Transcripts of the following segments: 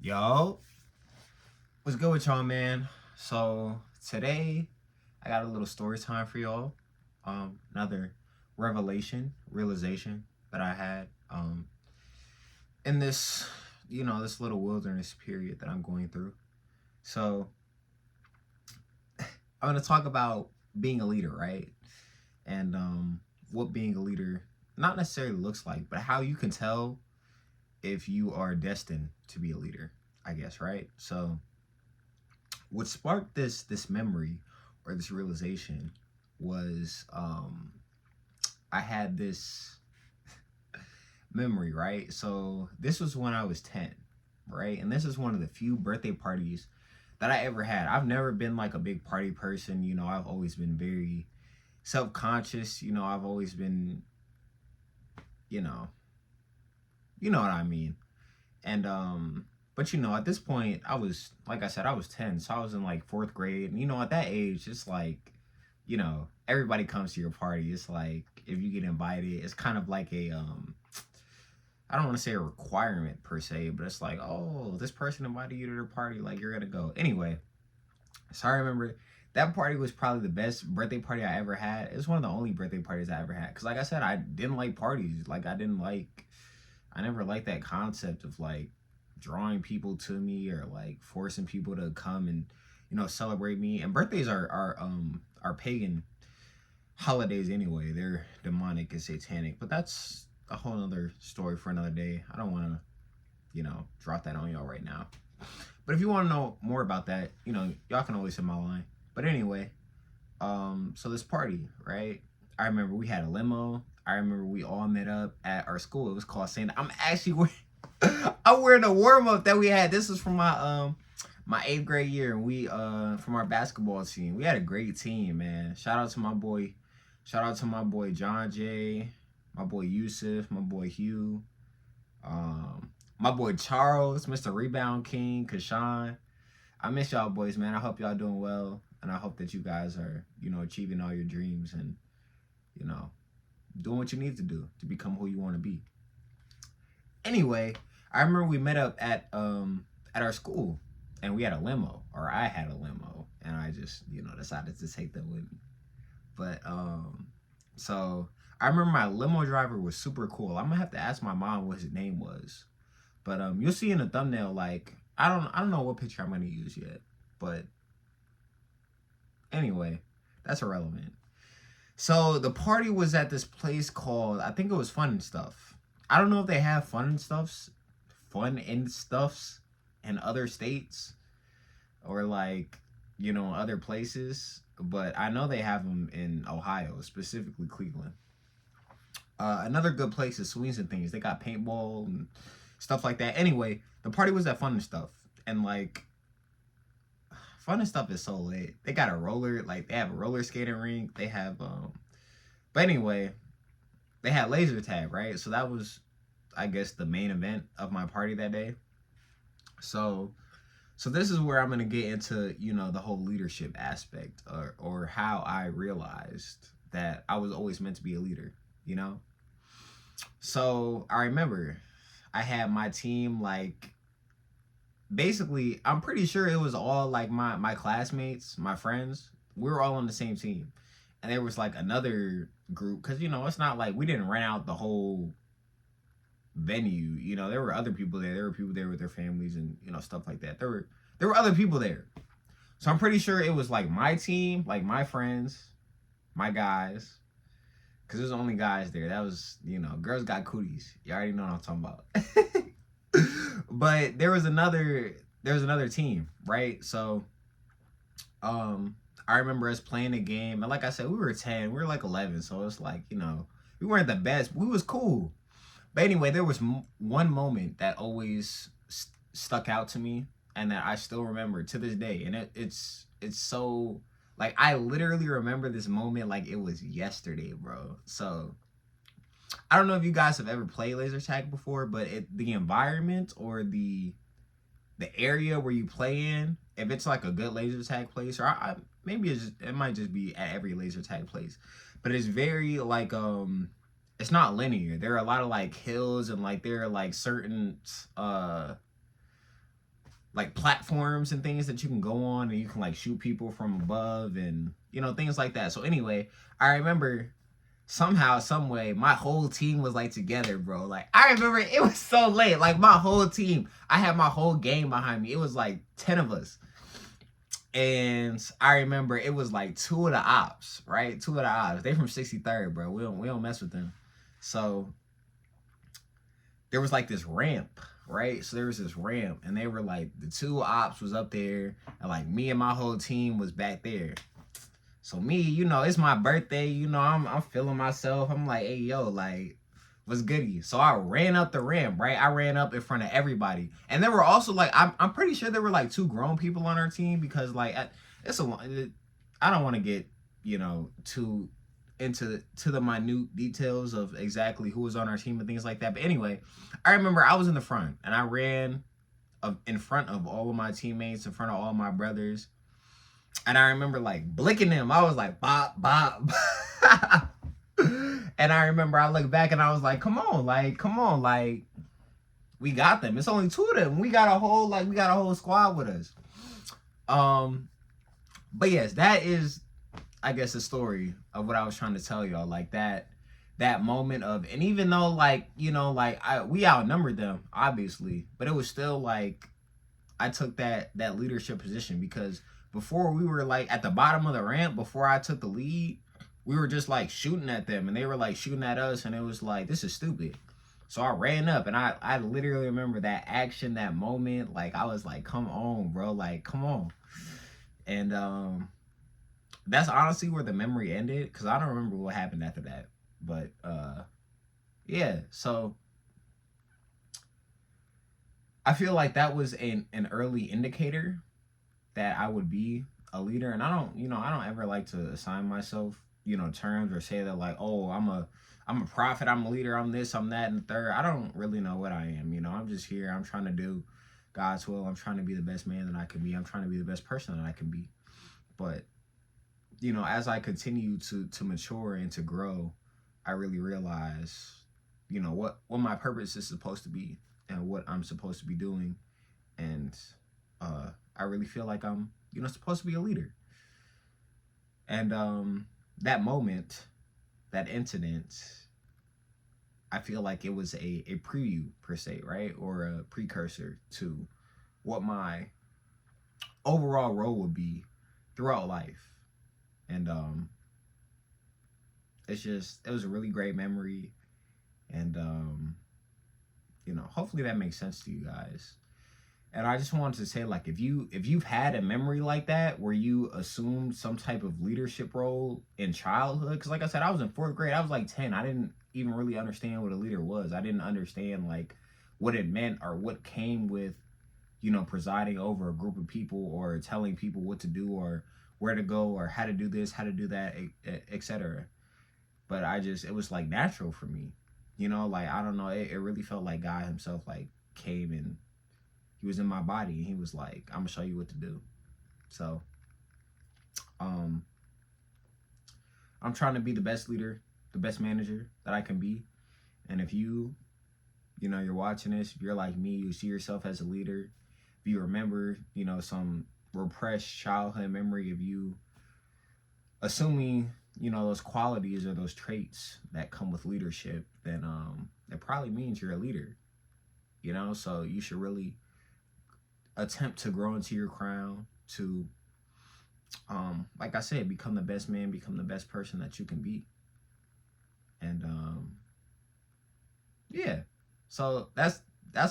Yo, what's good with y'all, man? So today I got a little story time for y'all. Another realization that I had in this, this little wilderness period that I'm going through. So I'm gonna talk about being a leader, right? And what being a leader not necessarily looks like, but how you can tell if you are destined to be a leader, I guess, right? So what sparked this memory or this realization was I had this memory, right? So this was when I was 10, right? And this is one of the few birthday parties that I ever had. I've never been like a big party person, I've always been very self-conscious, I've always been, you know, you know what I mean. And but at this point I was, like I said, I was 10, so I was in like fourth grade. And at that age, it's like, everybody comes to your party. It's like if you get invited, it's kind of like a I don't want to say a requirement per se, but it's like, oh, this person invited you to their party, like you're gonna go. Anyway, so I remember that party was probably the best birthday party I ever had. It was one of the only birthday parties I ever had. Because like I said, I didn't like parties. Like I never liked that concept of like drawing people to me or like forcing people to come and celebrate me. And birthdays are pagan holidays anyway. They're demonic and satanic. But that's a whole other story for another day. I don't want to drop that on y'all right now. But if you want to know more about that, y'all can always hit my line. But anyway, so this party, right? I remember we had a limo. I remember we all met up at our school. It was called Saint. I'm actually wearing I'm wearing the warm up that we had. This was from my 8th grade year, and we from our basketball team. We had a great team, man. Shout out to my boy John Jay, my boy Yusuf, my boy Hugh, my boy Charles, Mr. Rebound King, Kashawn. I miss y'all boys, man. I hope y'all doing well, and I hope that you guys are, achieving all your dreams and, doing what you need to do to become who you want to be. Anyway, I remember we met up at our school, and we had a limo, or I had a limo, and I just, decided to take them with me. But so I remember my limo driver was super cool. I'm gonna have to ask my mom what his name was. But you'll see in the thumbnail, like I don't know what picture I'm gonna use yet. But anyway, that's irrelevant. So the party was at this place called, I think it was Fun and Stuff. I don't know if they have fun and stuffs in other states or like, other places, but I know they have them in Ohio, specifically Cleveland. Another good place is Swings and Things. They got paintball and stuff like that. Anyway, the party was at Fun and Stuff, and like Fun and Stuff is so lit. They got they have a roller skating rink. They have but anyway, they had laser tag, right? So that was, I guess, the main event of my party that day. So this is where I'm gonna get into, the whole leadership aspect, or how I realized that I was always meant to be a leader, So I remember I had my team, like, basically, I'm pretty sure it was all like my classmates, my friends. We were all on the same team. And there was like another group, because it's not like we didn't rent out the whole venue. There were other people there. There were people there with their families and stuff like that. There were other people there. So I'm pretty sure it was like my team, like my friends, my guys, because there's only guys there. That was, girls got cooties. You already know what I'm talking about. But there was another team, right? So I remember us playing a game, and like I said, we were 10, we were like 11, so it's like, we weren't the best. We was cool. But anyway, there was one moment that always stuck out to me, and that I still remember to this day. And it's so, like, I literally remember this moment like it was yesterday, bro. So I don't know if you guys have ever played laser tag before, but the environment or the area where you play in, if it's like a good laser tag place, or maybe it might just be at every laser tag place, but it's very like it's not linear. There are a lot of like hills, and like there are like certain like platforms and things that you can go on, and you can like shoot people from above, and things like that. So anyway, I remember somehow, some way, my whole team was like together, bro. Like I remember it was so late. Like my whole team, I had my whole gang behind me. It was like 10 of us. And I remember it was like two of the ops, right? Two of the ops. They from 63rd, bro. We don't mess with them. So there was like this ramp, right? So there was this ramp, and they were like, the two ops was up there, and like me and my whole team was back there. So me, it's my birthday, I'm feeling myself. I'm like, hey yo, like, what's goody? So I ran up the ramp, right? I ran up in front of everybody. And there were also like, I'm pretty sure there were like two grown people on our team, because like I don't want to get, too into the minute details of exactly who was on our team and things like that. But anyway, I remember I was in the front, and I ran in front of all of my teammates, in front of all my brothers. And I remember like blicking them. I was like, bop, bop. And I remember I looked back and I was like, come on, like, we got them. It's only two of them. We got a whole squad with us. But yes, that is, I guess, the story of what I was trying to tell y'all. Like that moment of, and even though like, we outnumbered them, obviously, but it was still like I took that leadership position, because before we were like at the bottom of the ramp, before I took the lead, we were just like shooting at them, and they were like shooting at us, and it was like, this is stupid. So I ran up, and I literally remember that action, that moment. Like I was like, come on, bro, like come on. And that's honestly where the memory ended, because I don't remember what happened after that. But yeah, so I feel like that was an early indicator that I would be a leader. And I don't ever like to assign myself, terms, or say that like, oh, I'm a prophet, I'm a leader, I'm this, I'm that, and the third. I don't really know what I am. I'm just here. I'm trying to do God's will. I'm trying to be the best man that I can be. I'm trying to be the best person that I can be. But, as I continue to mature and to grow, I really realize, what my purpose is supposed to be, and what I'm supposed to be doing. And I really feel like I'm, supposed to be a leader. And that moment, that incident, I feel like it was a preview per se, right? Or a precursor to what my overall role would be throughout life. And it was a really great memory. And hopefully that makes sense to you guys. And I just wanted to say, like, if you've had a memory like that where you assumed some type of leadership role in childhood, because like I said, I was in 4th grade. I was like 10. I didn't even really understand what a leader was. I didn't understand like what it meant, or what came with, presiding over a group of people, or telling people what to do, or where to go, or how to do this, how to do that, etc. But it was like natural for me, like, I don't know. It really felt like God himself like came and he was in my body, and he was like, I'm gonna show you what to do. So I'm trying to be the best leader, the best manager that I can be. And if you're watching this, if you're like me, you see yourself as a leader, if you remember, some repressed childhood memory of you assuming, those qualities or those traits that come with leadership, then it probably means you're a leader. So you should really attempt to grow into your crown, to like I said, become the best man, become the best person that you can be. And yeah, so that's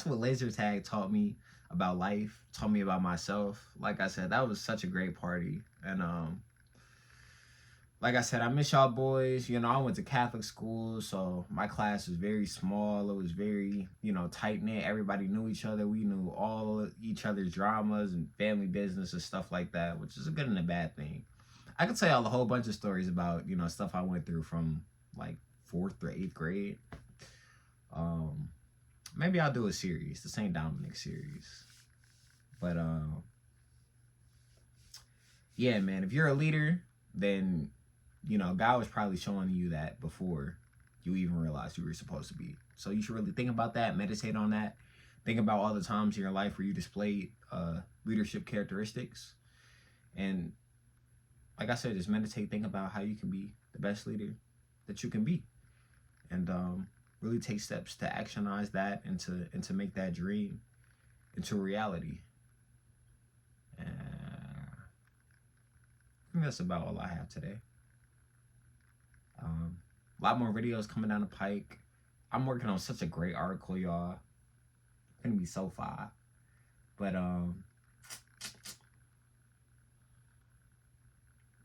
what laser tag taught me about life, taught me about myself. Like I said, that was such a great party. And like I said, I miss y'all boys. I went to Catholic school, so my class was very small. It was very, tight-knit. Everybody knew each other. We knew all each other's dramas and family business and stuff like that, which is a good and a bad thing. I could tell y'all a whole bunch of stories about, stuff I went through from, like, 4th or 8th grade. Maybe I'll do a series, the St. Dominic series. But, yeah, man, if you're a leader, then God was probably showing you that before you even realized you were supposed to be. So you should really think about that, meditate on that, Think about all the times in your life where you displayed leadership characteristics. And like I said, just meditate, think about how you can be the best leader that you can be. And really take steps to actionize that and to make that dream into reality. And I think that's about all I have today. A lot more videos coming down the pike. I'm working on such a great article, y'all. It's gonna be so far. But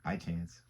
by chance.